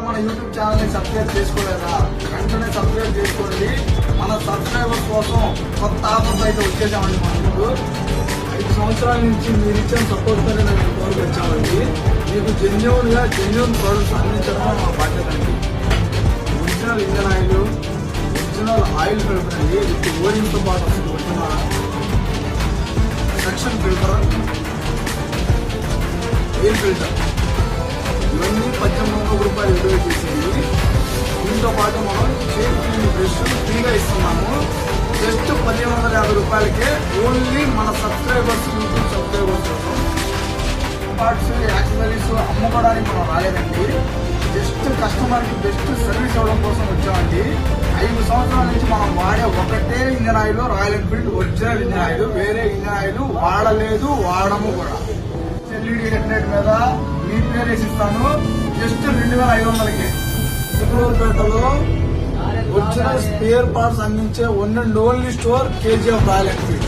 మన YouTube channel ని subscribe చేసుకోలేదా? వెంటనే సబ్స్క్రైబ్ చేసుకోండి. మన సబ్స్క్రైబర్స్ కోసం కొత్త ఆఫర్స్ అయితే వచ్చేసామండి. మనకు 5 సంవత్సరాల నుంచి మీరు ఇచ్చిన సపోర్ట్ తోనే మేము ఇంతవరకు వచ్చామండి. మీకు జెన్యూన్ ప్రోడక్ట్స్ అందించడం మా బాధ్యత అండి. Original engine oil, original oil filter అండి. విత్ ఓరింగ్తో పాటు వస్తుంది original section filter, air filter, ఇవన్నీ 1800 రూపాయలు విలువ చేసింది. దీంతో పాటు మనం షేప్ క్లీన్ బ్రష్ ఫ్రీగా ఇస్తున్నాము. జస్ట్ 1550 రూపాయలకే. ఓన్లీ మన సబ్స్క్రైబర్స్, యూట్యూబ్ సబ్స్క్రైబర్స్ కోసం. పార్ట్స్, యాక్సెసరీస్ అమ్ముకోవడానికి మనం రాలేదండి. జస్ట్ కస్టమర్కి బెస్ట్ సర్వీస్ ఇవ్వడం కోసం వచ్చామండి. 5 సంవత్సరాల నుంచి మనం వాడే ఒకటే engine oil, royal Enfield original engine oil. వేరే ఇంజన్ ఆయిల్ వాడలేదు, వాడము కూడా. ఎల్ఈడి హెడ్లైట్ మీద మీ పేరు వేసిస్తాను. జస్ట్ 2500కి. చిత్తూరుపేటలో ఒరిజినల్ స్పేర్ పార్ట్స్ అందించే one and only store KGF royal Enfield.